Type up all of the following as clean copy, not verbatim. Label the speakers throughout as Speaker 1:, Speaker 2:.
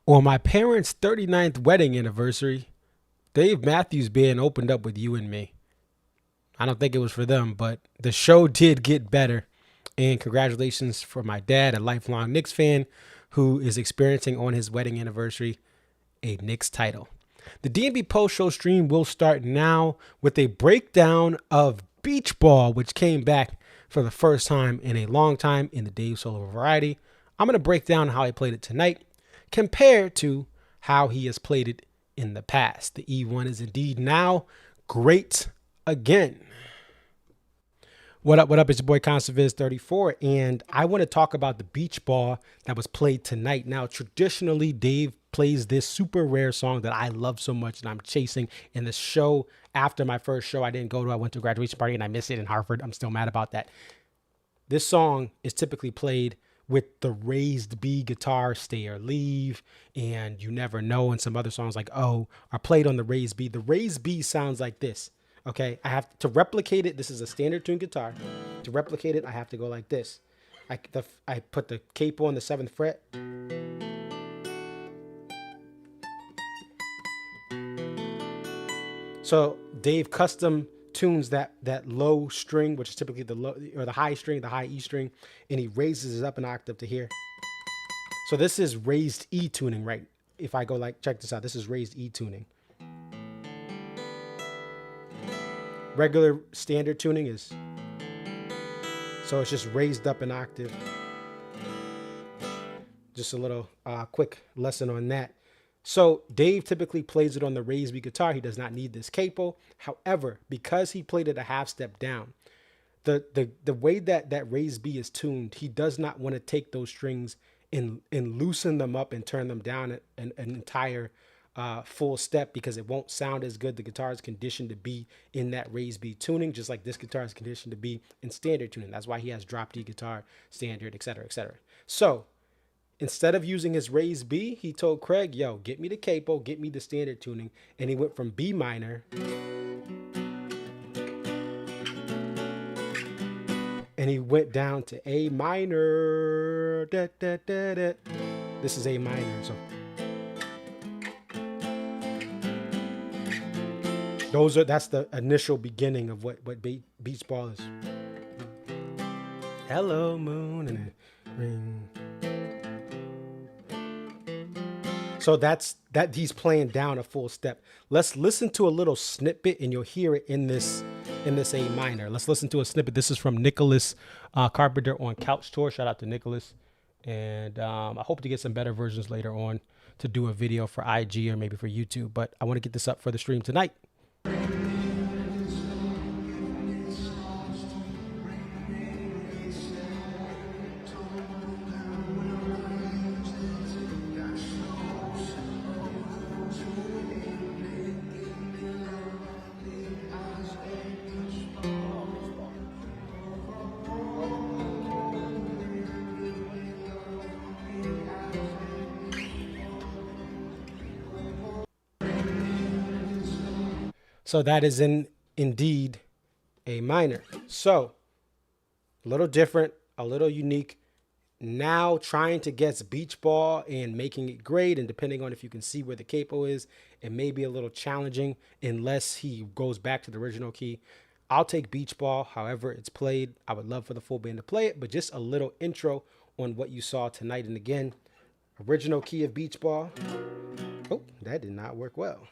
Speaker 1: On my parents' 39th wedding anniversary, Dave Matthews Band opened up with You and Me. I don't think it was for them, but the show did get better. And congratulations for my dad, a lifelong Knicks fan, who is experiencing on his wedding anniversary a Knicks title. The DMB post-show stream will start now with a breakdown of Beach Ball, which came back for the first time in a long time in the Dave Solo Variety. I'm going to break down how he played it tonight compared to how he has played it in the past. The E1 is indeed now great again. What up, what up? It's your boy ConserViz34, and I want to talk about the Beach Ball that was played tonight. Now, traditionally, Dave plays this super rare song that I love so much and I'm chasing. In the show, after my first show I didn't go to, I went to a graduation party and I missed it in Hartford. I'm still mad about that. This song is typically played with the raised B guitar, Stay or Leave, and You Never Know, and some other songs like Oh are played on the raised B. The raised B sounds like this. Okay, I have to replicate it. This is a standard tune guitar. To replicate it, I have to go like this. I put the capo on the 7th fret. So Dave custom tunes that low string, which is typically the low or the high string, the high E string, and he raises it up an octave to here. So this is raised E tuning, right? If I go like, check this out, this is raised E tuning. Regular standard tuning is, so it's just raised up an octave. Just a little quick lesson on that. So Dave typically plays it on the raised B guitar. He does not need this capo. However, because he played it a half step down, the way that raised B is tuned, he does not want to take those strings and loosen them up and turn them down an entire full step, because it won't sound as good. The guitar is conditioned to be in that raised B tuning, just like this guitar is conditioned to be in standard tuning. That's why he has drop D guitar, standard, etc., etc. So instead of using his raised B, he told Craig, yo, get me the capo, get me the standard tuning. And he went from B minor and he went down to A minor. Da, da, da, da. This is A minor. So that's the initial beginning of what Beach Ball is. Hello, moon, and a ring. So that's he's playing down a full step. Let's listen to a little snippet, and you'll hear it in this A minor. Let's listen to a snippet. This is from Nicholas Carpenter on Couch Tour. Shout out to Nicholas. And I hope to get some better versions later on to do a video for IG or maybe for YouTube. But I want to get this up for the stream tonight. So that is indeed A minor. So a little different, a little unique. Now trying to guess Beach Ball and making it great, and depending on if you can see where the capo is, it may be a little challenging unless he goes back to the original key. I'll take Beach Ball however it's played. I would love for the full band to play it, but just a little intro on what you saw tonight. And again, original key of Beach Ball. Oh, that did not work well.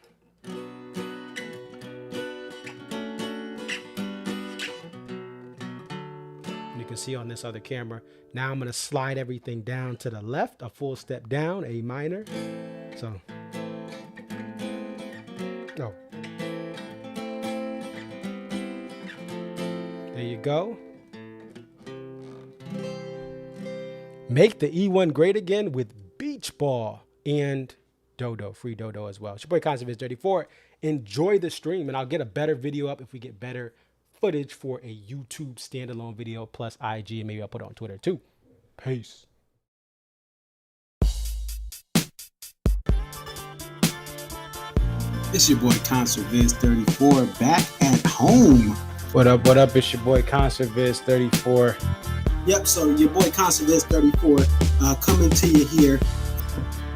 Speaker 1: You can see on this other camera. Now I'm going to slide everything down to the left, a full step down, A minor. So, oh. There you go. Make the E1 great again with Beach Ball and Dodo, free Dodo as well. It's your boy ConserViz34. Enjoy the stream, and I'll get a better video up if we get better footage for a YouTube standalone video plus IG, and maybe I'll put it on Twitter too. Peace.
Speaker 2: It's your boy ConserViz34 back at home.
Speaker 1: What up, what up? It's your boy ConserViz34.
Speaker 2: Yep, so your boy ConserViz34 coming to you here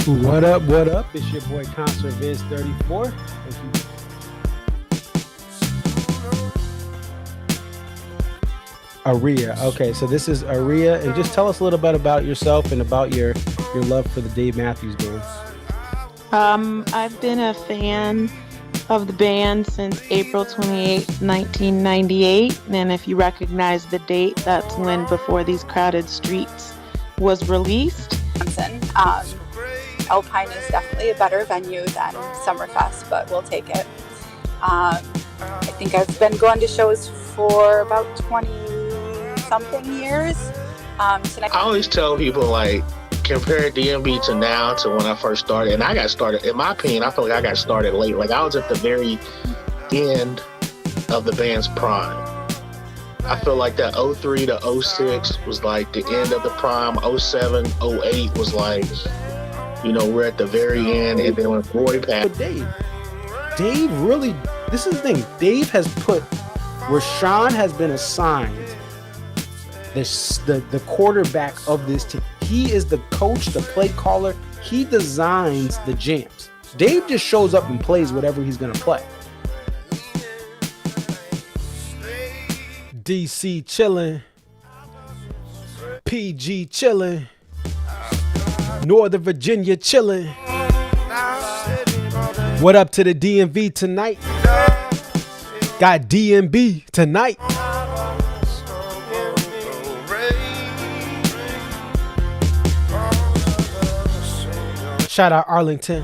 Speaker 1: What up? What up? It's your boy Concert Viz 34. Aria. Okay, so this is Aria, and just tell us a little bit about yourself and about your love for the Dave Matthews Band.
Speaker 3: I've been a fan of the band since April 28, 1998, and if you recognize the date, that's when Before These Crowded Streets was released.
Speaker 4: Alpine is definitely a better venue than Summerfest, but we'll take it. I think I've been going to shows for about 20-something years.
Speaker 5: I always tell people, like, compare DMB to now to when I first started. And I got started, in my opinion, I feel like I got started late. Like, I was at the very end of the band's prime. I feel like that 03 to 06 was like the end of the prime. 07, 08 was like, you know, we're at the very end. And then when Roy passed.
Speaker 1: But Dave really, this is the thing. Dave has put, Rashawn has been assigned the quarterback of this team. He is the coach, the play caller. He designs the jams. Dave just shows up and plays whatever he's going to play. DC chilling. PG chilling. Northern Virginia chilling. What up to the DMV tonight? Got DMB tonight. Shout out Arlington.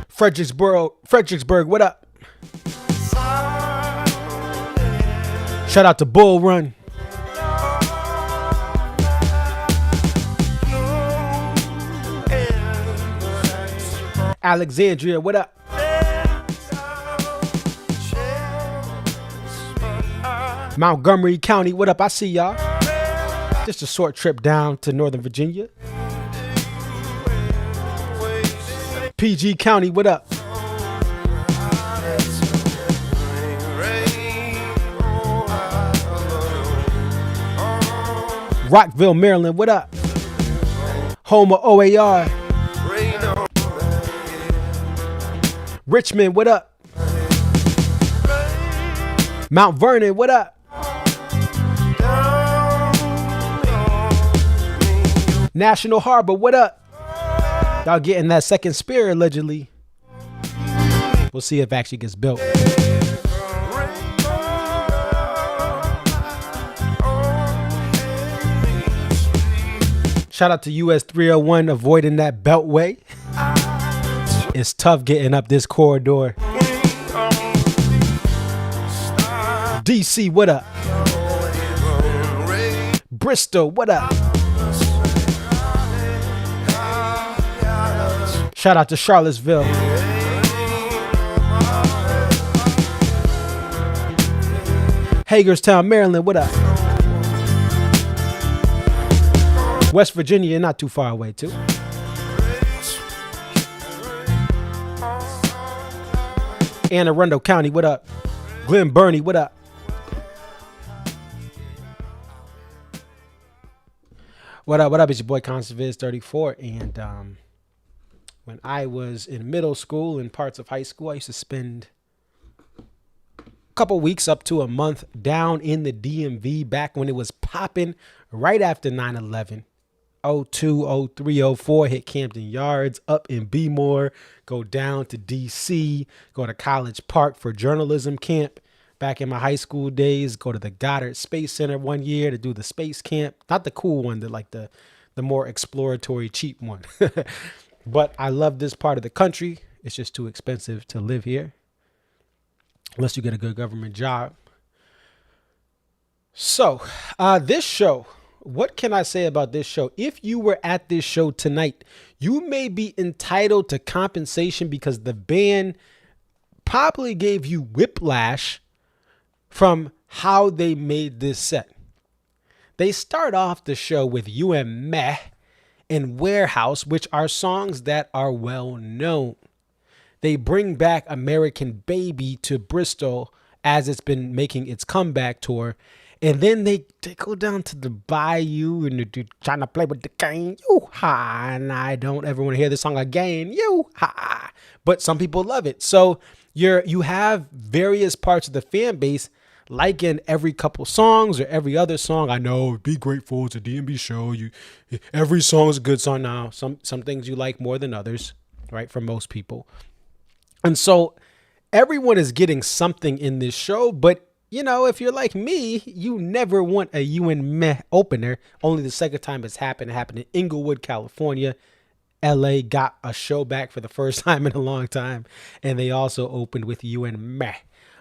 Speaker 1: Fredericksburg, what up? Shout out to Bull Run. Alexandria, what up? Montgomery County, what up? I see y'all. Just a short trip down to Northern Virginia. PG County, what up? Rockville, Maryland, what up? Home of OAR. Richmond, what up? Mount Vernon, what up? National Harbor, what up? Y'all getting that second spear allegedly. We'll see if it actually gets built. Shout out to US 301 avoiding that beltway. It's tough getting up this corridor. DC, what up? Bristow, what up? Shout out to Charlottesville. Hagerstown, Maryland, what up? West Virginia, you're not too far away, too. Anne Arundel County, what up? Glen Burnie, what up? What up? What up? It's your boy Conserviz 34, and when I was in middle school and parts of high school, I used to spend a couple weeks up to a month down in the DMV back when it was popping right after 9/11. 02, 03, 04, hit Camden Yards, up in B-More, go down to DC, go to College Park for journalism camp. Back in my high school days, go to the Goddard Space Center one year to do the space camp. Not the cool one, the more exploratory, cheap one. But I love this part of the country. It's just too expensive to live here unless you get a good government job. So this show, what can I say about this show? If you were at this show tonight, you may be entitled to compensation because the band probably gave you whiplash from how they made this set. They start off the show with You and Meh and Warehouse, which are songs that are well known. They bring back American Baby to Bristow as it's been making its comeback tour. And then they go down to the bayou and they're trying to play with the cane. You ha, and I don't ever want to hear this song again. You ha. But some people love it. So you have various parts of the fan base liking every couple songs or every other song. I know, be grateful, it's a DMB show. Every song is a good song now. Some things you like more than others, right? For most people. And so everyone is getting something in this show, but you know, if you're like me, you never want a You and Meh opener. Only the second time it's happened. It happened in Inglewood, California. LA got a show back for the first time in a long time. And they also opened with You and Meh.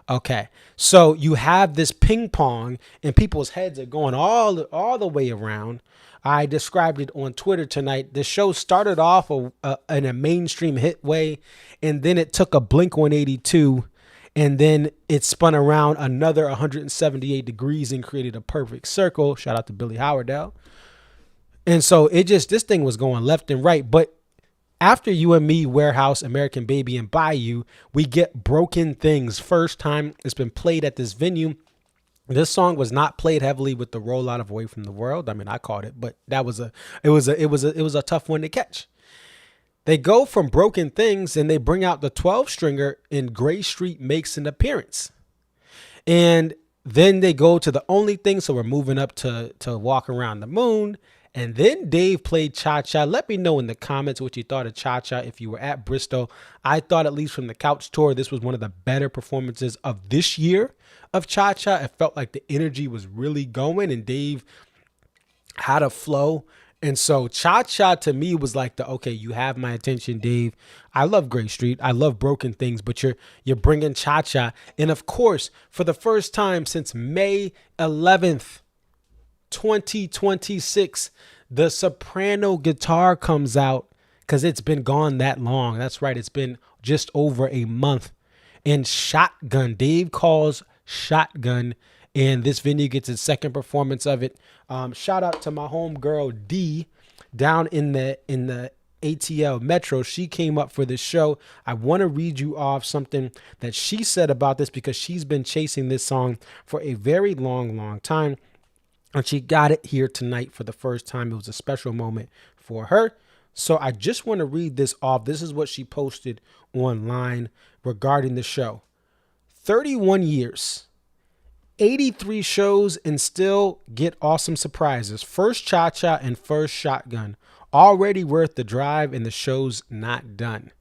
Speaker 1: Okay, so you have this ping pong and people's heads are going all the way around. I described it on Twitter tonight. The show started off in a mainstream hit way, and then it took a Blink-182, and then it spun around another 178 degrees and created a perfect circle. Shout out to Billy Howardell. And so this thing was going left and right, but after You and Me, Warehouse, American Baby, and Bayou, we get Broken Things. First time it's been played at this venue. This song was not played heavily with the rollout of Away from the World. I mean, I caught it, but it was a tough one to catch. They go from Broken Things and they bring out the 12-stringer and Gray Street makes an appearance. And then they go to The Only Thing. So we're moving up to Walk Around the Moon. And then Dave played Cha Cha. Let me know in the comments what you thought of Cha Cha if you were at Bristow. I thought, at least from the couch tour, this was one of the better performances of this year of Cha Cha. It felt like the energy was really going and Dave had a flow. And so Cha Cha to me was like okay, you have my attention, Dave. I love Gray Street. I love Broken Things, but you're bringing Cha Cha. And of course, for the first time since May 11th, 2026, the soprano guitar comes out because it's been gone that long. That's right. It's been just over a month. And Shotgun, Dave calls Shotgun, and this venue gets its second performance of it. Shout out to my homegirl D down in the ATL Metro. She came up for this show. I want to read you off something that she said about this because she's been chasing this song for a very long time. And she got it here tonight for the first time. It was a special moment for her. So I just want to read this off. This is what she posted online regarding the show. 31 years, 83 shows, and still get awesome surprises. First Cha Cha and first Shotgun. Already worth the drive, and the show's not done.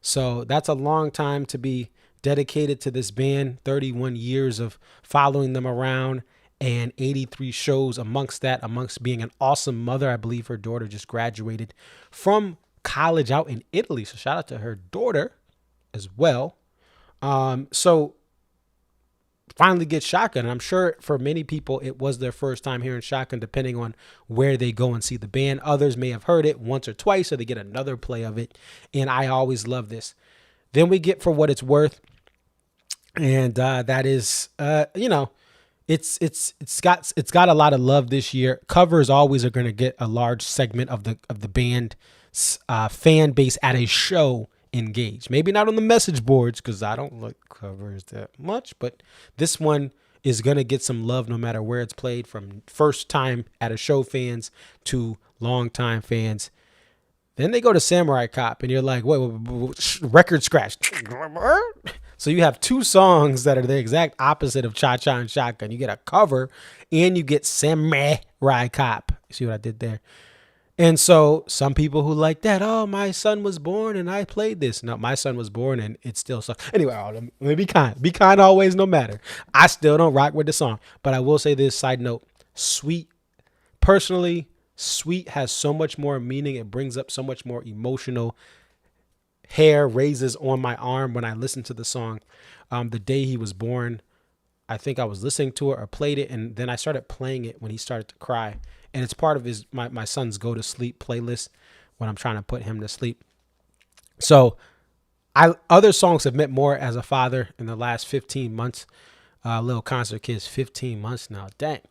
Speaker 1: So that's a long time to be dedicated to this band. 31 years of following them around. And 83 shows amongst being an awesome mother. I believe her daughter just graduated from college out in Italy. So shout out to her daughter as well. So finally get Shotgun. And I'm sure for many people, it was their first time hearing Shotgun, depending on where they go and see the band. Others may have heard it once or twice, or they get another play of it. And I always love this. Then we get For What It's Worth. And that is, It's got a lot of love this year. Covers always are going to get a large segment of the band's fan base at a show engaged. Maybe not on the message boards because I don't like covers that much, but this one is going to get some love no matter where it's played, from first time at a show fans to long time fans. Then they go to Samurai Cop and you're like, wait, record scratch. So you have two songs that are the exact opposite of Cha Cha and Shotgun. You get a cover and you get Samurai Cop. You see what I did there? And so some people who like that, oh, my son was born and I played this. No, my son was born and it still sucks. Anyway, let me be kind. Be kind always, no matter. I still don't rock with the song. But I will say this, side note, Sweet. Personally, Sweet has so much more meaning. It brings up so much more emotional hair raises on my arm when I listen to the song. The day he was born, I think I was listening to it or played it, and then I started playing it when he started to cry. And it's part of my son's go to sleep playlist when I'm trying to put him to sleep. So other songs have meant more as a father in the last 15 months. Little Concert Kids, 15 months now, dang.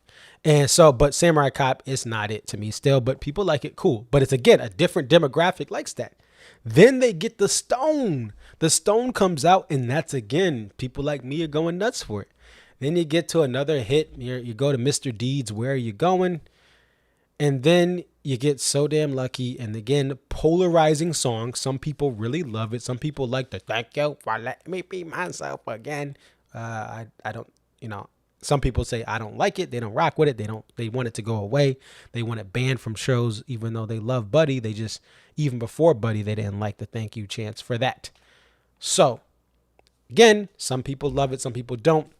Speaker 1: And so, but Samurai Cop is not it to me still, but people like it, cool. But it's, again, a different demographic likes that. Then they get the Stone. The Stone comes out, and that's, again, people like me are going nuts for it. Then you get to another hit. You go to Mr. Deeds, Where Are You Going? And then you get So Damn Lucky. And again, polarizing song. Some people really love it. Some people like to thank you for letting me be myself again. I don't, some people say I don't like it. They don't rock with it. They want it to go away. They want it banned from shows, even though they love Buddy. They just, even before Buddy, they didn't like the thank you chants for that. So again, some people love it. Some people don't.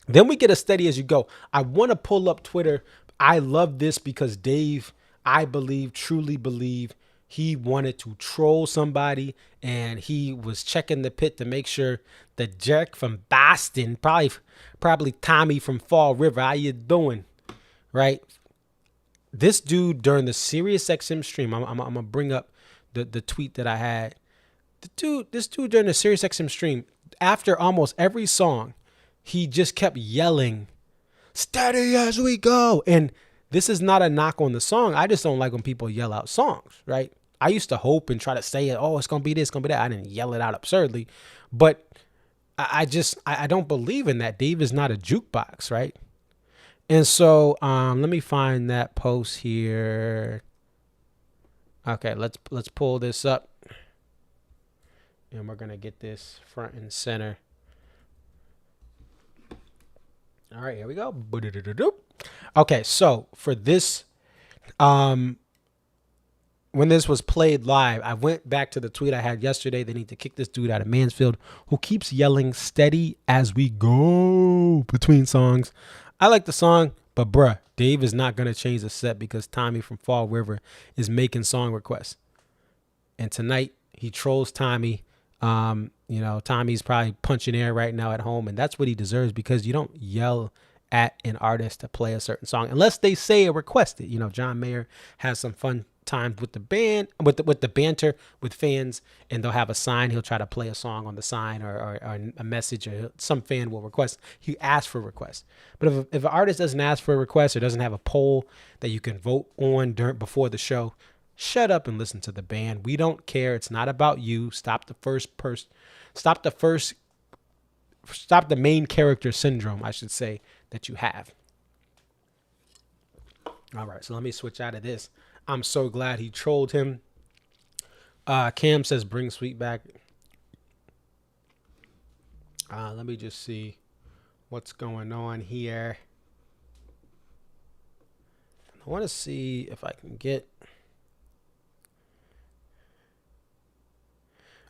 Speaker 1: Then we get a Steady As You Go. I want to pull up Twitter. I love this because Dave, I believe, truly believe, he wanted to troll somebody, and he was checking the pit to make sure that Jack from Boston, probably Tommy from Fall River, how you doing? Right? This dude during the SiriusXM stream, I'm gonna bring up the tweet that I had. This dude during the SiriusXM stream, after almost every song, he just kept yelling, "Steady as we go." And this is not a knock on the song. I just don't like when people yell out songs, right? I used to hope and try to say it, oh, it's going to be this, it's going to be that. I didn't yell it out absurdly. But I don't believe in that. Dave is not a jukebox, right? And so let me find that post here. Okay, let's pull this up. And we're going to get this front and center. All right, here we go. Okay, so for this, when this was played live, I went back to the tweet I had yesterday. They need to kick this dude out of Mansfield who keeps yelling "Steady as we go" between songs. I like the song, but bruh, Dave is not going to change the set because Tommy from Fall River is making song requests. And tonight he trolls Tommy. Tommy's probably punching air right now at home, and that's what he deserves because you don't yell at an artist to play a certain song unless they say it requested. John Mayer has some fun times with the band, with the banter with fans, and they'll have a sign. He'll try to play a song on the sign or a message, or some fan will request. He asks for a request. But if an artist doesn't ask for a request or doesn't have a poll that you can vote on before the show, shut up and listen to the band. We don't care. It's not about you. Stop the main character syndrome, I should say, that you have. All right, so let me switch out of this. I'm so glad he trolled him. Cam says bring Sweet back. Let me just see what's going on here. I want to see if I can get...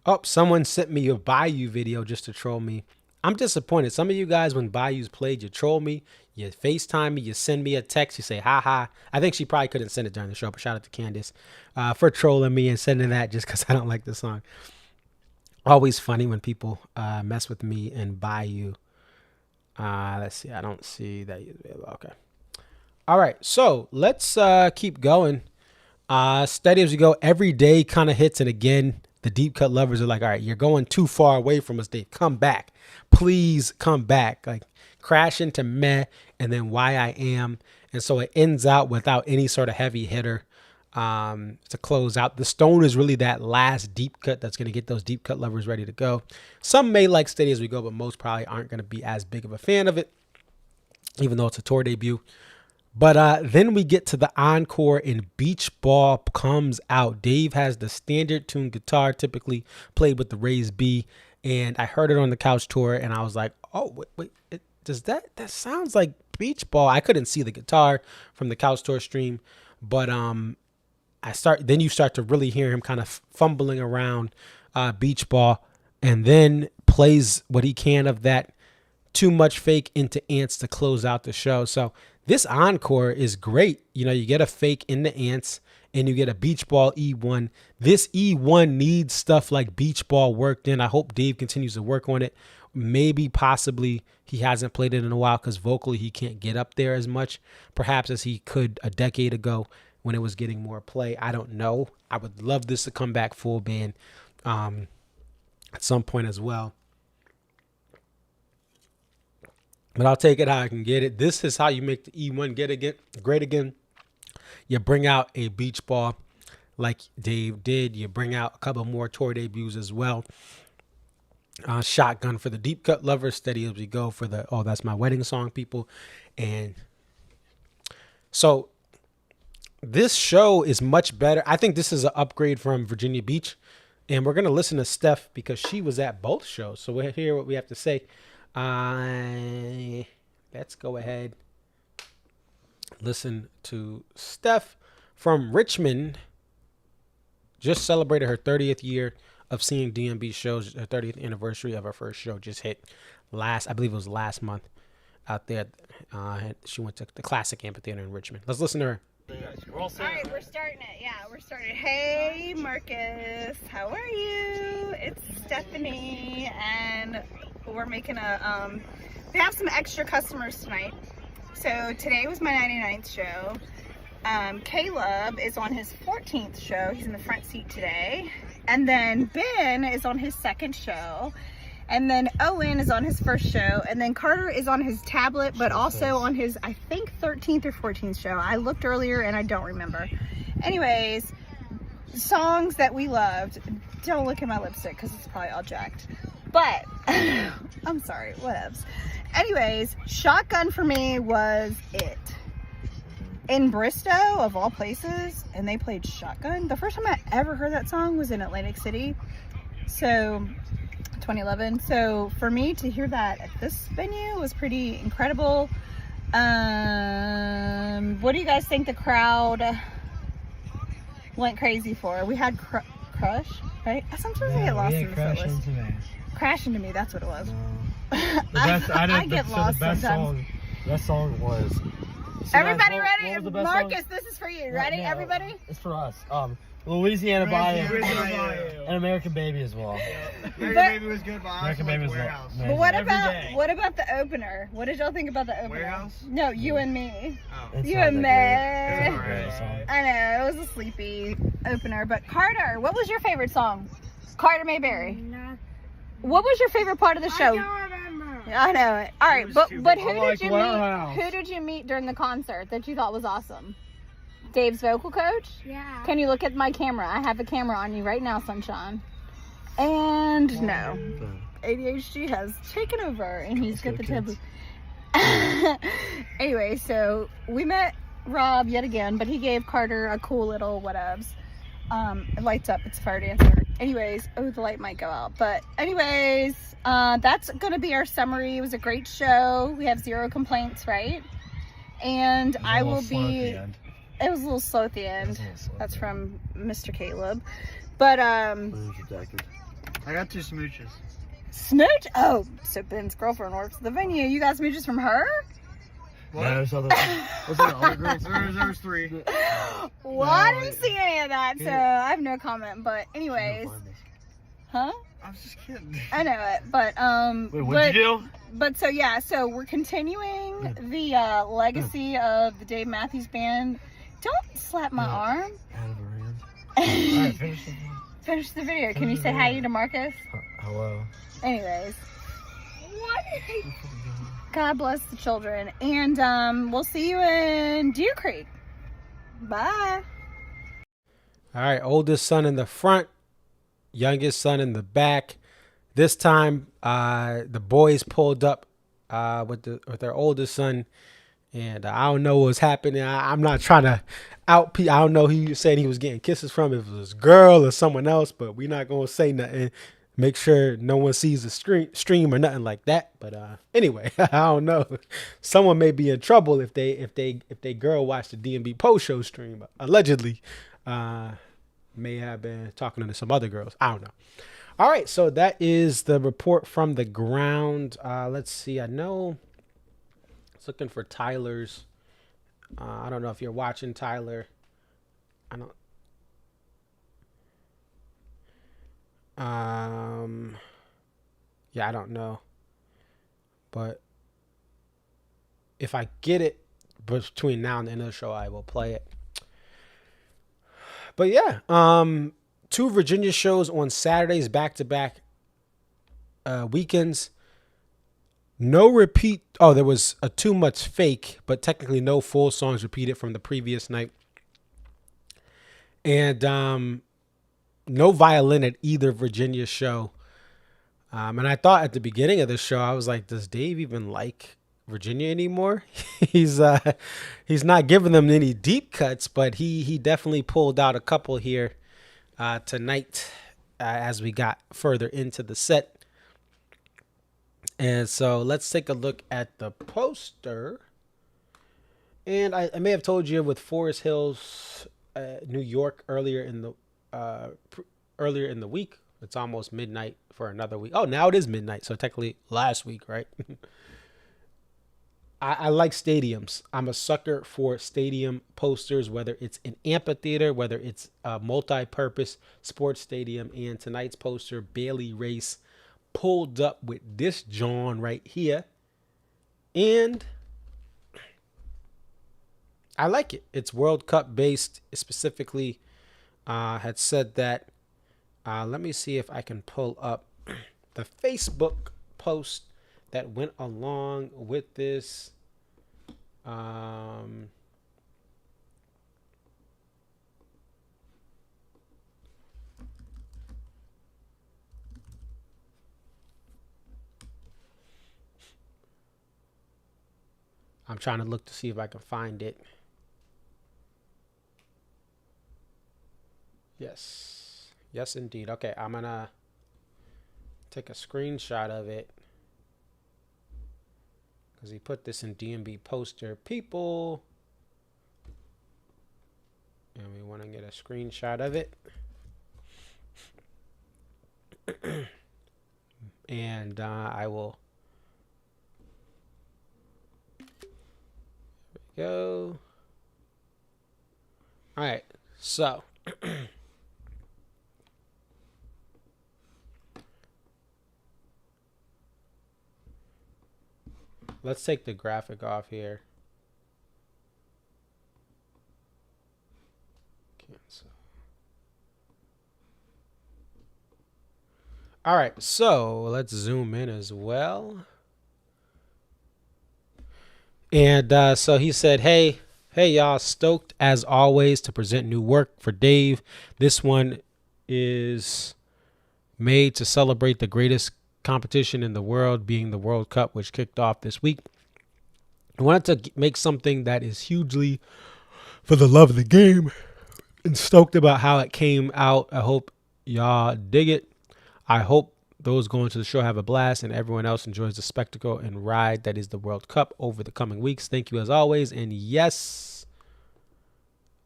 Speaker 1: Oh, someone sent me a Bayou video just to troll me. I'm disappointed. Some of you guys, when Bayou's played, you troll me, you FaceTime me, you send me a text, you say, ha. I think she probably couldn't send it during the show, but shout out to Candace for trolling me and sending that just because I don't like the song. Always funny when people mess with me and Bayou. Let's see. I don't see that. Okay. All right. So let's keep going. Steady as we go. Every day kind of hits. And again, the deep cut lovers are like, all right, you're going too far away from us, Dave. Come back. Please come back. Like Crash into Meh and then Why I Am. And so it ends out without any sort of heavy hitter to close out. The Stone is really that last deep cut that's going to get those deep cut lovers ready to go. Some may like Steady as we go, but most probably aren't going to be as big of a fan of it, even though it's a tour debut. But then we get to the encore and Beach Ball comes out. Dave has the standard tune guitar, typically played with the raised B. And I heard it on the Couch Tour and I was like, oh, wait, does that sounds like Beach Ball. I couldn't see the guitar from the Couch Tour stream, but then you start to really hear him kind of fumbling around Beach Ball, and then plays what he can of that Too Much Fake into Ants to close out the show. So this encore is great. You get a fake in the Ants and you get a Beach Ball E1. This E1 needs stuff like Beach Ball worked in. I hope Dave continues to work on it. Maybe, possibly, he hasn't played it in a while because vocally he can't get up there as much, perhaps as he could a decade ago when it was getting more play. I don't know. I would love this to come back full band at some point as well. But I'll take it how I can get it. This is how you make the E1 great again. You bring out a Beach Ball like Dave did. You bring out a couple more tour debuts as well. Shotgun for the deep cut lovers, Steady as we go for the Oh That's My Wedding Song people. And so this show is much better. I think this is an upgrade from Virginia Beach. And we're going to listen to Steph because she was at both shows. So we'll hear what we have to say. Let's go ahead. Listen to Steph from Richmond. Just celebrated her 30th year of seeing DMB shows. Her 30th anniversary of her first show just hit I believe it was last month out there. She went to the Classic Amphitheater in Richmond. Let's listen to her.
Speaker 6: All right, we're starting it. Yeah, we're starting. Hey, Marcus, how are you? It's Stephanie, and we're making we have some extra customers tonight. So today was my 99th show. Caleb is on his 14th show. He's in the front seat today. And then Ben is on his second show. And then Owen is on his first show. And then Carter is on his tablet, but also on his, I think, 13th or 14th show. I looked earlier and I don't remember. Anyways, songs that we loved. Don't look at my lipstick because it's probably all jacked. But, I'm sorry, whatevs. Anyways, Shotgun for me was it. In Bristow, of all places, and they played Shotgun. The first time I ever heard that song was in Atlantic City. So, 2011. So, for me to hear that at this venue was pretty incredible. What do you guys think the crowd went crazy for? We had Crush, right? Sometimes I get lost in the Setlist. Crash Into Me, that's what it was. I get lost sometimes.
Speaker 7: That song was...
Speaker 6: Everybody ready? Marcus, this is for you. Ready, everybody?
Speaker 7: It's for us. Louisiana Bayou and American Baby as well.
Speaker 8: American Baby was good, but
Speaker 7: American Baby was
Speaker 8: Warehouse.
Speaker 6: But what about the opener? What did y'all think about the opener?
Speaker 8: Warehouse?
Speaker 6: No, You and Me.
Speaker 8: Oh.
Speaker 6: You and Me.
Speaker 8: Alright.
Speaker 6: I know, it was a sleepy opener. But Carter, what was your favorite song? Carter Mayberry. What was your favorite part of the show?
Speaker 8: I don't remember.
Speaker 6: I know it. All right, but
Speaker 7: Warehouse.
Speaker 6: who did you meet during the concert that you thought was awesome? Dave's vocal coach?
Speaker 8: Yeah.
Speaker 6: Can you look at my camera? I have a camera on you right now, Sunshine. And no. ADHD has taken over and he's got the taboo. Anyway, so we met Rob yet again, but he gave Carter a cool little whatevs. It lights up, it's a fire dancer. Anyways, oh, the light might go out. But anyways, that's gonna be our summary. It was a great show. We have 0 complaints, right? And I will be... It was a little slow at the end. That's from Mr. Caleb. But,
Speaker 8: I got 2 smooches.
Speaker 6: Smooch? Oh, so Ben's girlfriend works at the venue. You got smooches from her?
Speaker 8: What?
Speaker 7: No, there's other girls.
Speaker 8: There's 3.
Speaker 6: Well, I didn't see any of that, so I have no comment. But anyways. Huh?
Speaker 8: I'm just kidding.
Speaker 6: I know it, but
Speaker 7: Wait, what'd you do?
Speaker 6: But so yeah, so we're continuing the legacy of the Dave Matthews Band. Don't slap my arm.
Speaker 7: Alright,
Speaker 6: Finish the video. Can you say hi to Marcus?
Speaker 7: Hello.
Speaker 6: Anyways. What? God bless the children. And we'll see you in Deer Creek. Bye.
Speaker 1: All right, oldest son in the front, youngest son in the back. This time, the boys pulled up with their oldest son, and I don't know what's happening. I'm not trying to I don't know who you said he was getting kisses from, if it was a girl or someone else, but we're not gonna say nothing. Make sure no one sees the stream or nothing like that. But anyway, I don't know. Someone may be in trouble if they girl watched the DMB post show stream. Allegedly, may have been talking to some other girls. I don't know. All right, so that is the report from the ground. Let's see. I know. I was looking for Tyler's. I don't know if you're watching, Tyler. I don't. Yeah, I don't know. But if I get it between now and the end of the show, I will play it. But yeah, 2 Virginia shows on Saturdays, back-to-back weekends. No repeat. Oh, there was a Too Much Fake, but technically no full songs repeated from the previous night. And no violin at either Virginia show. And I thought at the beginning of the show, I was like, does Dave even like Virginia anymore? he's not giving them any deep cuts, but he definitely pulled out a couple here tonight as we got further into the set. And so let's take a look at the poster. And I may have told you with Forest Hills, New York earlier in the week. It's almost midnight for another week. Oh, now it is midnight. So technically last week, right? I like stadiums. I'm a sucker for stadium posters, whether it's an amphitheater, whether it's a multi-purpose sports stadium. And tonight's poster, Bailey Race, pulled up with this John right here. And I like it. It's World Cup based. Specifically, had said that. Let me see if I can pull up the Facebook post that went along with this. I'm trying to look to see if I can find it. Yes, indeed. Okay, I'm gonna take a screenshot of it because he put this in DMB poster people, and we want to get a screenshot of it. And I will. There we go. All right, so. Let's take the graphic off here. Cancel. All right, so let's zoom in as well. And so he said, hey y'all, stoked as always to present new work for Dave. This one is made to celebrate the greatest competition in the world, being the World Cup, which kicked off this week. I wanted to make something that is hugely for the love of the game, and stoked about how it came out. I hope y'all dig it. I hope those going to the show have a blast and everyone else enjoys the spectacle and ride that is the World Cup over the coming weeks. Thank you as always. And yes,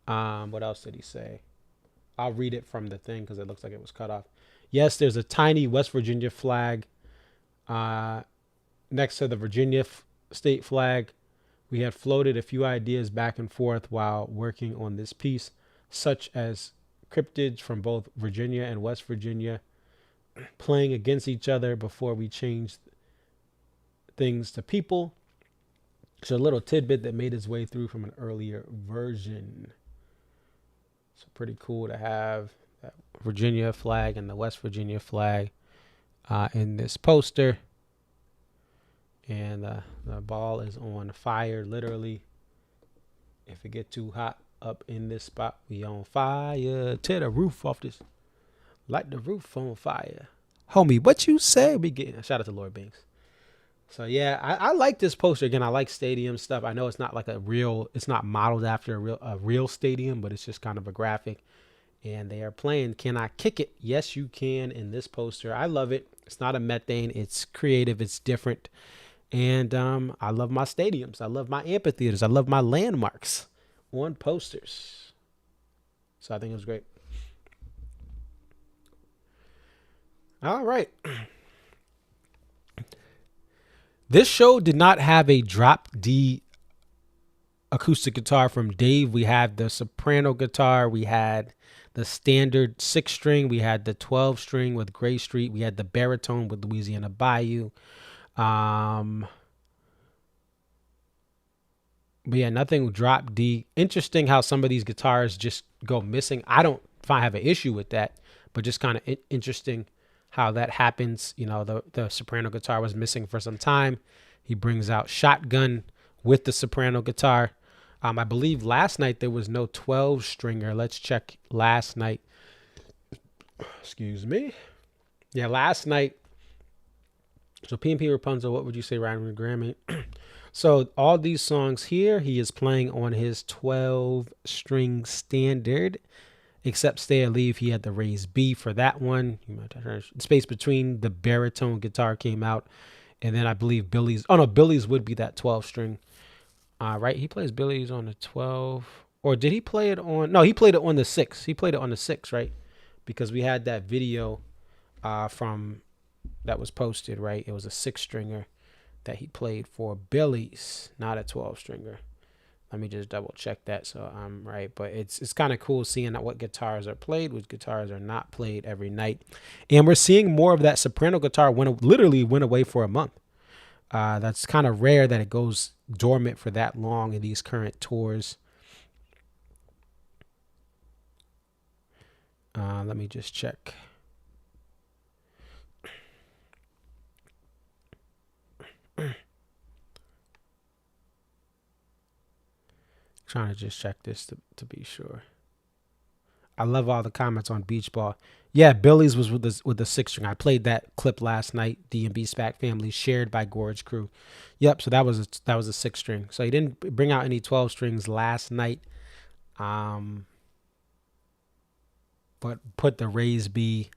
Speaker 1: what else did he say? I'll read it from the thing because it looks like it was cut off. Yes, there's a tiny West Virginia flag next to the Virginia state flag. We had floated a few ideas back and forth while working on this piece, such as cryptids from both Virginia and West Virginia playing against each other before we changed things to people. It's a little tidbit that made its way through from an earlier version. So pretty cool to have that Virginia flag and the West Virginia flag in this poster. And the ball is on fire, literally. If it get too hot up in this spot, we on fire. Tear the roof off this. Light the roof on fire. Homie, what you say? We getting shout out to Lord Banks. So yeah, I like this poster. Again, I like stadium stuff. I know it's not like it's not modeled after a real stadium, but it's just kind of a graphic. And they are playing Can I Kick It? Yes, you can in this poster. I love it. It's not a methane. It's creative. It's different. And I love my stadiums. I love my amphitheaters. I love my landmarks on posters. So I think it was great. All right. This show did not have a drop D acoustic guitar from Dave. We had the soprano guitar. We had the standard 6-string. We had the 12-string with Gray Street. We had the baritone with Louisiana Bayou. But yeah, nothing drop D. Interesting how some of these guitars just go missing. I don't have an issue with that, but just kind of interesting how that happens. You know, the soprano guitar was missing for some time. He brings out Shotgun with the soprano guitar. I believe last night there was no 12-stringer. Let's check last night. Excuse me. Yeah, last night So P&P Rapunzel, what would you say, Ryan Grammy? So all these songs here, he is playing on his 12-string standard, except Stay or Leave. He had the raised B for that one. Space Between, the baritone guitar came out. And then I believe Billy's. Oh, no, Billy's would be that 12-string. Right? He plays Billy's on the 12. Or did he play it on? No, he played it on the 6. He played it on the 6, right? Because we had that video from that was posted, right? It was a 6-stringer that he played for Billy's, not a 12-stringer. Let me just double check that so I'm right. But it's kind of cool seeing what guitars are played, which guitars are not played every night. And we're seeing more of that soprano guitar literally went away for a month. That's kind of rare that it goes dormant for that long in these current tours. Let me just check. Trying to just check this to be sure. I love all the comments on Beach Ball. Yeah, Billy's was with the 6-string. I played that clip last night. DMB SPAC Family shared by Gorge Crew. Yep. So that was a 6-string. So he didn't bring out any 12 strings last night. But put the raised B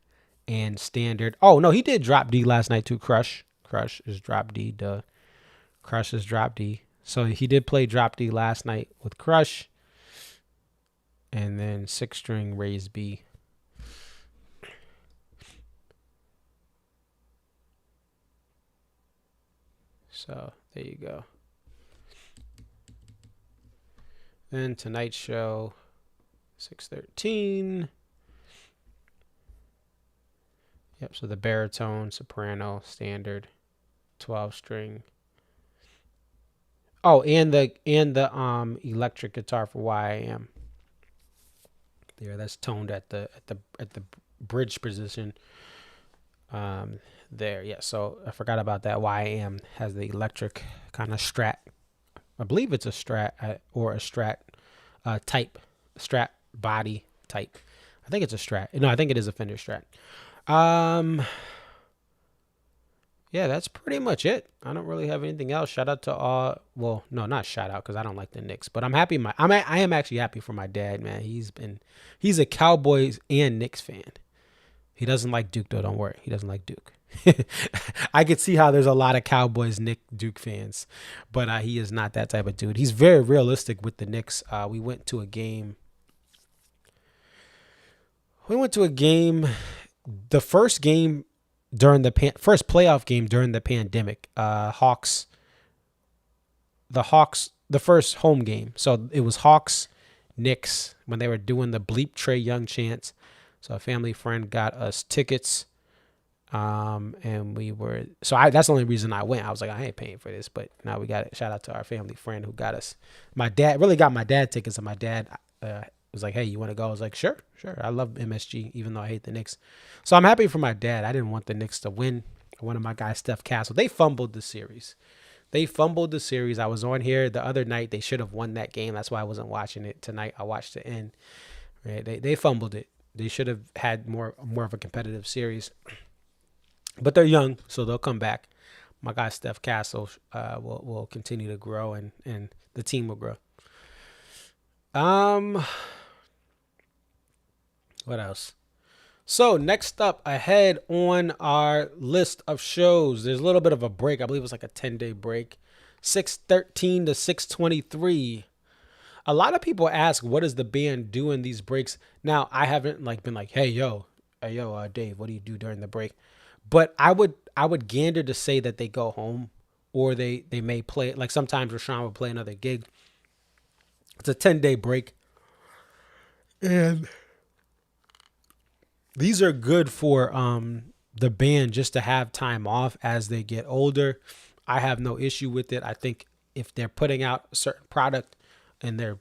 Speaker 1: and standard. Oh no, he did drop D last night too. Crush is drop D. Duh. Crush is drop D. So he did play drop D last night with Crush. And then 6-string raised B. So there you go. Then tonight's show, 613. Yep, so the baritone, soprano, standard, 12-string. Oh, and the electric guitar for YAM. There, that's toned at the bridge position. There, yeah. So I forgot about that. YAM has the electric kind of Strat. I believe it's a Strat or a Strat type, Strat body type. I think it's a Strat. No, I think it is a Fender Strat. Yeah, that's pretty much it. I don't really have anything else. Shout out to all. Well, no, not shout out because I don't like the Knicks, but I'm happy. I am actually happy for my dad, man. He's a Cowboys and Knicks fan. He doesn't like Duke though. Don't worry, he doesn't like Duke. I could see how there's a lot of Cowboys, Duke fans, but he is not that type of dude. He's very realistic with the Knicks. We went to a game. The first game during the first playoff game during the pandemic. The first home game. So it was Hawks, Knicks when they were doing the Bleep Trae Young chants. So a family friend got us tickets. And that's the only reason I went. I was like, I ain't paying for this, but now we got it. Shout out to our family friend who got us. My dad really got my dad tickets, and my dad was like, hey, you want to go? I was like, sure. I love MSG, even though I hate the Knicks. So I'm happy for my dad. I didn't want the Knicks to win. One of my guys, Steph Castle, they fumbled the series. I was on here the other night. They should have won that game. That's why I wasn't watching it tonight. I watched the end. Right? They fumbled it. They should have had more of a competitive series. But they're young, so they'll come back. My guy, Steph Castle, will continue to grow, and the team will grow. What else? So next up ahead on our list of shows, there's a little bit of a break. I believe it was like a 10-day break. 6/13 to 6/23. A lot of people ask, what does the band do in these breaks? Now, I haven't been like, hey, Dave, what do you do during the break? But I would gander to say that they go home, or they may play. Like sometimes Rashawn will play another gig. It's a 10-day break. And these are good for the band just to have time off as they get older. I have no issue with it. I think if they're putting out a certain product and the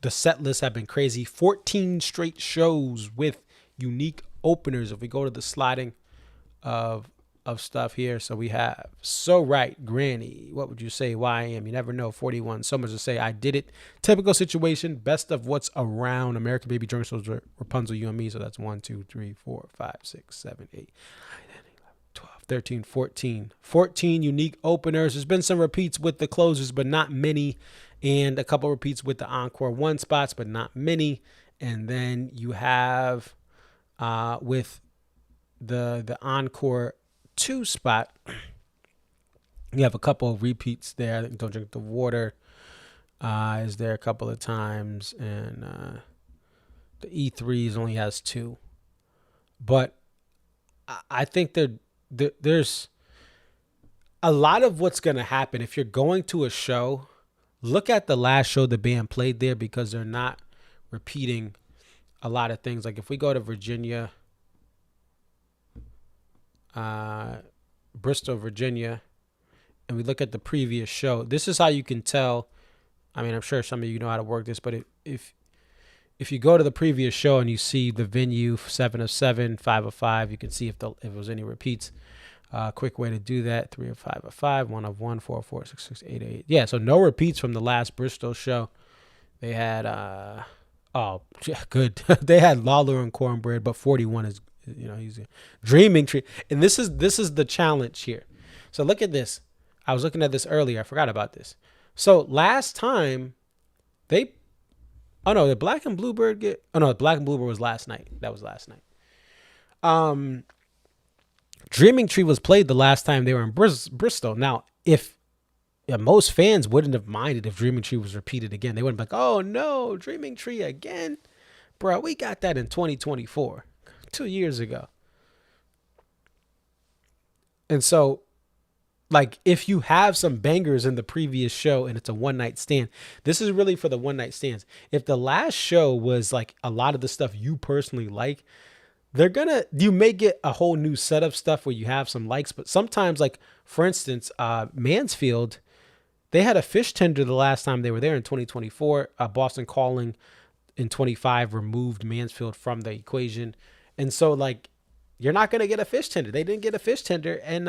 Speaker 1: set lists have been crazy, 14 straight shows with unique openers. If we go to the sliding of stuff here, so we have So Right, Granny, What Would You Say, YM, You Never Know, 41, So Much to Say, I Did It, Typical Situation, Best of What's Around, American Baby, Drunk Souls, Rapunzel, You and Me. So that's 1, 2, 3, 4, 5, 6, 7, 8, 9, 10, 11, 12, 13, 14. 14 unique openers. There's been some repeats with the closers, but not many. And a couple repeats with the Encore 1 spots, but not many. And then you have with the Encore 2 spot, you have a couple of repeats there. Don't Drink the Water is there a couple of times. And the E3s only has 2. But I think there's a lot of what's going to happen. If you're going to a show, look at the last show the band played there, because they're not repeating a lot of things. Like if we go to Virginia, Bristow, Virginia, and we look at the previous show, this is how you can tell. I mean, I'm sure some of you know how to work this, but if you go to the previous show and you see the venue 7 of 7, 5 of 5, you can see if there was any repeats. Quick way to do that: 3 of 5 of 5, 1 of 1, 4 of 4, 6 6 8 8. Yeah, so no repeats from the last Bristow show. They had good. They had Lawler and Cornbread, but 41 is, he's Dreaming Tree, and this is the challenge here. So look at this. I was looking at this earlier. I forgot about this. So last time the Black and Bluebird Black and Bluebird was last night. That was last night. Dreaming Tree was played the last time they were in Bristow. Now, most fans wouldn't have minded if Dreaming Tree was repeated again. They wouldn't be like, oh no, Dreaming Tree again? Bro, we got that in 2024, 2 years ago. And so, like, if you have some bangers in the previous show and it's a one-night stand, this is really for the one-night stands. If the last show was like a lot of the stuff you personally like, you may get a whole new set of stuff where you have some likes, but sometimes, like, for instance, Mansfield, they had a fish tender the last time they were there in 2024. Boston Calling in 25 removed Mansfield from the equation. And so, like, you're not going to get a fish tender. They didn't get a fish tender in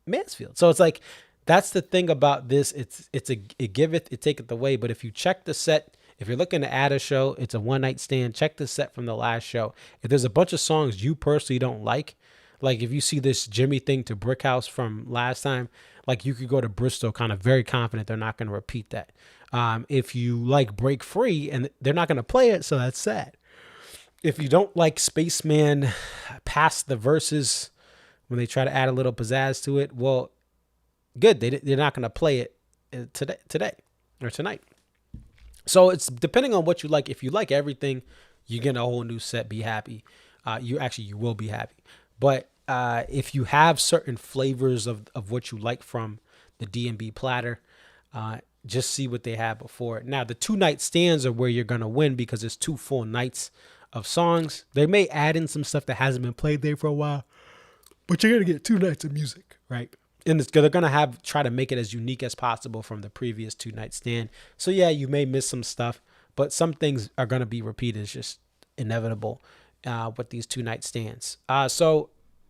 Speaker 1: Mansfield. So it's like, that's the thing about this. It giveth, it taketh away. But if you check the set, if you're looking to add a show, it's a one-night stand, check the set from the last show. If there's a bunch of songs you personally don't like if you see this Jimmy thing to Brick House from last time, like, you could go to Bristow kind of very confident they're not going to repeat that. If you like Break Free, and they're not going to play it, so that's sad. If you don't like Spaceman past the verses when they try to add a little pizzazz to it, well, good. They're not going to play it today or tonight. So it's depending on what you like. If you like everything, you get a whole new set. Be happy. You will be happy. But if you have certain flavors of what you like from the DMB platter, just see what they had before. Now, the 2-night stands are where you're going to win, because it's 2 full nights of songs. They may add in some stuff that hasn't been played there for a while, but you're going to get 2 nights of music, right? And they're going to try to make it as unique as possible from the previous 2-night stand. So yeah, you may miss some stuff, but some things are going to be repeated. It's just inevitable with these 2-night stands. So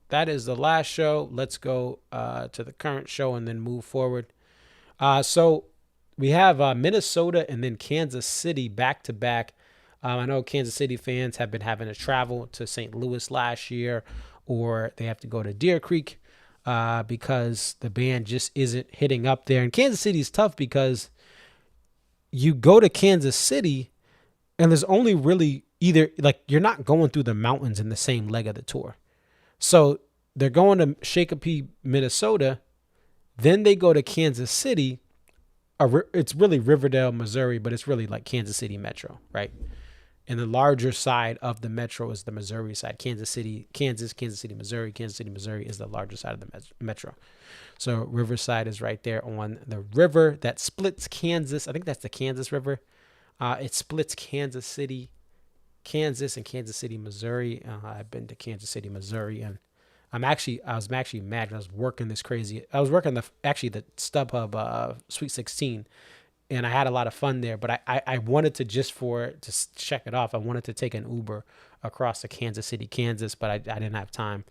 Speaker 1: that is the last show. Let's go to the current show and then move forward. So we have Minnesota and then Kansas City back to back. I know Kansas City fans have been having to travel to St. Louis last year, or they have to go to Deer Creek because the band just isn't hitting up there. And Kansas City is tough because you go to Kansas City and there's only really you're not going through the mountains in the same leg of the tour. So they're going to Shakopee, Minnesota. Then they go to Kansas City. It's really Riverdale, Missouri, but it's really like Kansas City Metro, right? And the larger side of the metro is the Missouri side. Kansas City, Missouri. Kansas City, Missouri is the larger side of the metro. So Riverside is right there on the river that splits Kansas. I think that's the Kansas River. It splits Kansas City, Kansas, and Kansas City, Missouri. I've been to Kansas City, Missouri, and I was actually mad. I was working the StubHub Sweet 16. And I had a lot of fun there, but I wanted to to check it off. I wanted to take an Uber across to Kansas City, Kansas, but I didn't have time.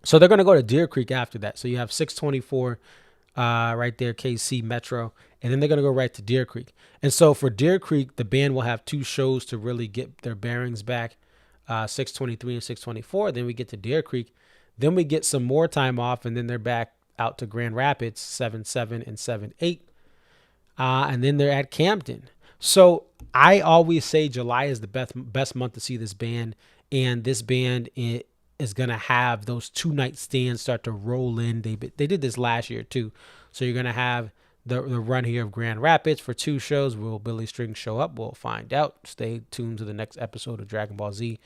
Speaker 1: So they're going to go to Deer Creek after that. So you have 624 right there, KC Metro, and then they're going to go right to Deer Creek. And so for Deer Creek, the band will have 2 shows to really get their bearings back, 623 and 624. Then we get to Deer Creek. Then we get some more time off, and then they're back out to Grand Rapids, 7-7 and 7-8. And then they're at Camden. So I always say July is the best month to see this band. And this band is going to have those 2-night stands start to roll in. They did this last year too. So you're going to have the run here of Grand Rapids for 2 shows. Will Billy String show up? We'll find out. Stay tuned to the next episode of Dragon Ball Z.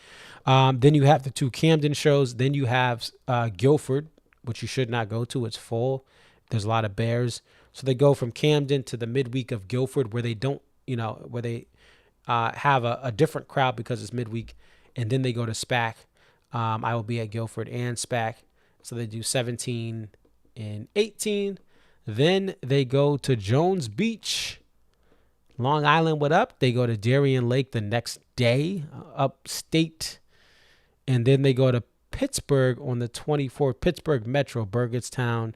Speaker 1: Then you have the 2 Camden shows. Then you have Guilford, which you should not go to. It's full. There's a lot of bears. So they go from Camden to the midweek of Guilford, where they don't, where they have a different crowd because it's midweek. And then they go to SPAC. I will be at Guilford and SPAC. So they do 17 and 18. Then they go to Jones Beach, Long Island. What up? They go to Darien Lake the next day, upstate. And then they go to Pittsburgh on the 24th, Pittsburgh Metro, Burgettstown.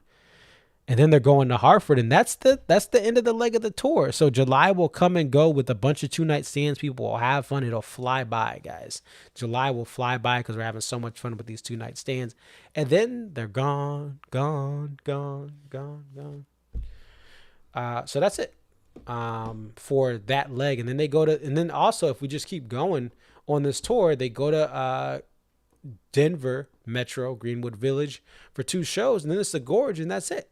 Speaker 1: And then they're going to Hartford, and that's the end of the leg of the tour. So July will come and go with a bunch of 2-night stands. People will have fun. It'll fly by, guys. July will fly by because we're having so much fun with these 2-night stands. And then they're gone. So that's it for that leg. And then they go to, and then also if we just keep going on this tour, they go to Denver Metro, Greenwood Village for 2 shows, and then it's the Gorge, and that's it.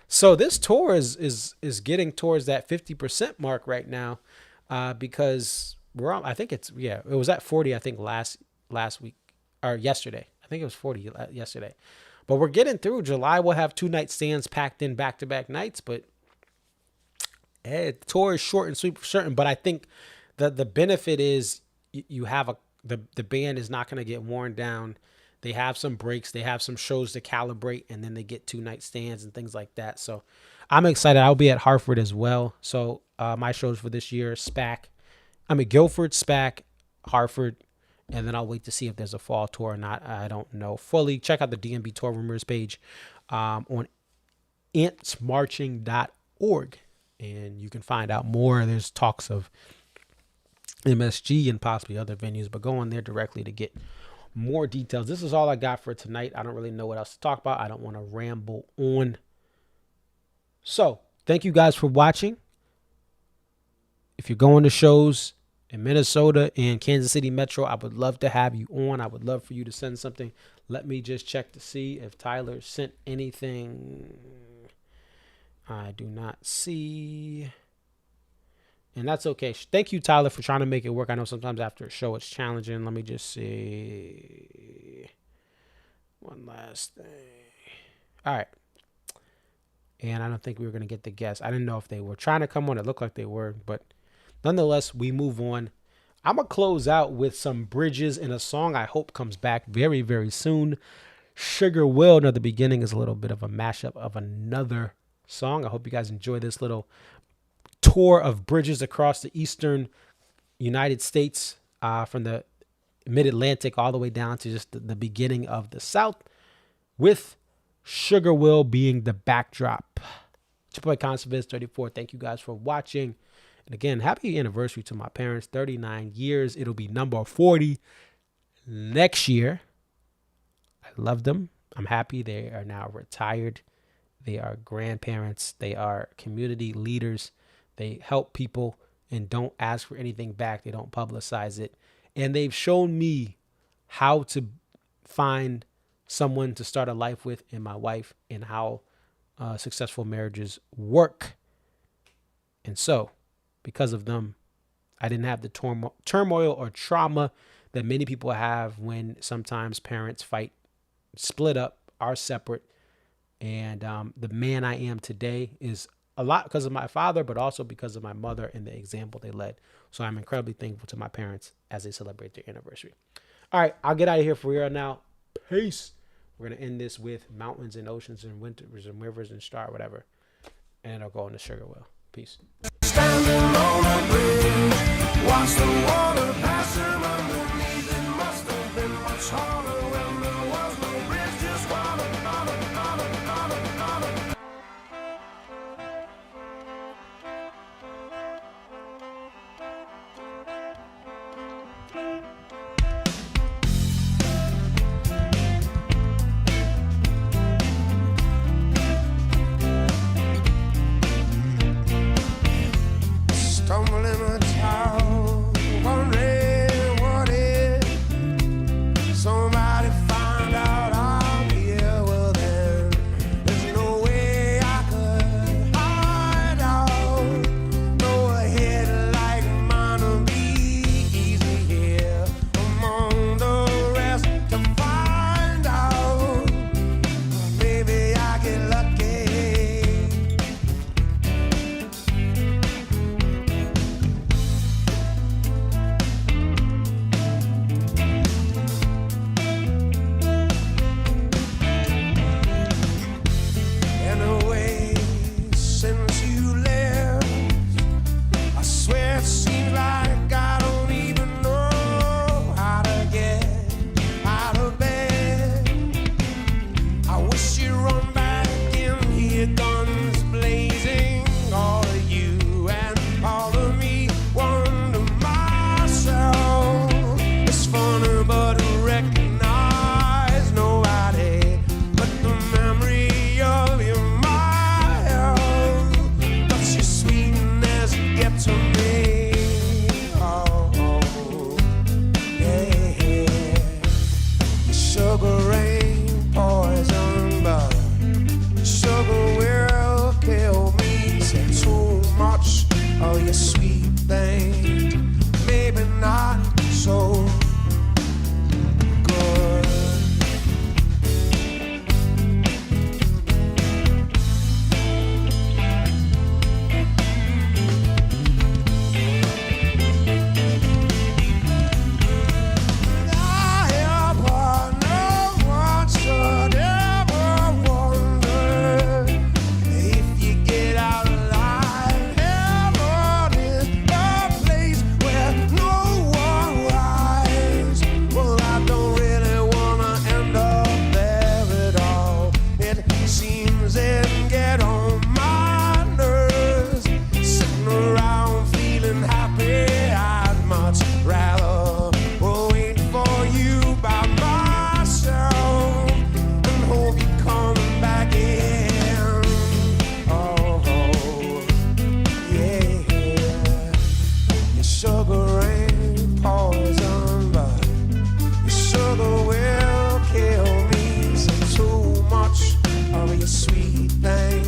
Speaker 1: So this tour is getting towards that 50% mark right now, because we're on, I think it was at 40, I think last week or yesterday. I think it was 40 yesterday, but we're getting through. July we'll have 2-night stands packed in back-to-back nights, but the tour is short and sweet for certain. But I think the benefit is you have the band is not going to get worn down. They have some breaks. They have some shows to calibrate, and then they get 2-night stands and things like that. So I'm excited. I'll be at Hartford as well. So my shows for this year, Guilford, SPAC, Hartford, and then I'll wait to see if there's a fall tour or not. I don't know fully. Check out the DMB Tour Rumors page on antsmarching.org, and you can find out more. There's talks of MSG and possibly other venues, but go on there directly to get more details. This is all I got for tonight. I don't really know what else to talk about. I don't want to ramble on. So thank you guys for watching. If you're going to shows in Minnesota and Kansas City Metro, I would love to have you on. I would love for you to send something. Let me just check to see if Tyler sent anything. I do not see. And that's okay. Thank you, Tyler, for trying to make it work. I know sometimes after a show it's challenging. Let me just see. One last thing. All right. And I don't think we were going to get the guests. I didn't know if they were trying to come on. It looked like they were. But nonetheless, we move on. I'm going to close out with some bridges in a song I hope comes back very, very soon. Sugar Will. Now, the beginning is a little bit of a mashup of another song. I hope you guys enjoy this little tour of bridges across the eastern United States, from the mid-Atlantic all the way down to just the beginning of the South, with Sugar Will being the backdrop. It's your boy Conserviz34. Thank you guys for watching. And again, happy anniversary to my parents. 39 years. It'll be number 40 next year. I love them. I'm happy they are now retired. They are grandparents. They are community leaders. They help people and don't ask for anything back. They don't publicize it. And they've shown me how to find someone to start a life with in my wife, and how successful marriages work. And so, because of them, I didn't have the turmoil or trauma that many people have when sometimes parents fight, split up, are separate. And the man I am today is a lot because of my father, but also because of my mother and the example they led. So I'm incredibly thankful to my parents as they celebrate their anniversary. All right, I'll get out of here for real now. Peace. We're going to end this with Mountains and Oceans and Winters and Rivers and Star, whatever. And I'll go into Sugar Will. Peace.
Speaker 9: Standing on a bridge, watch the water passing underneath. It must have been much harder when there was no bridge, just water. somebody find out I'm here, well then there's no way I could hide out. No head like mine will be easy here among the rest to find out. Maybe I get lucky. Anyway, since you left, I swear it seems like I don't even know how to get out of bed. I wish you'd run back in here, guns blazing, all of you and all of me. Wonder myself, it's funny but to recognize nobody but the memory of your smile. But your sweetness get to me. Oh, yeah. Your sugar ain't poison, but sugar will kill me. Say too much of your sweet thing, maybe not so good. I have no one should ever wonder if you get out alive. Heaven is the place where no one rides. Well, I don't really wanna end up there at all. It seems it get on my nerves. Sitting around feeling happy, I'd much rather wait for you by myself and hope you're coming back in. Oh, yeah. Your sugar ain't poison, but your sugar will kill me. Say too much of your sweet thing,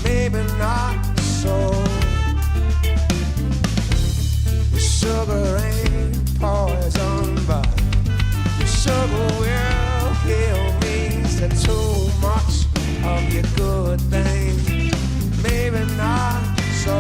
Speaker 9: maybe not so. Your sugar ain't poison, but your sugar will kill me. Say too much of your good thing, maybe not so.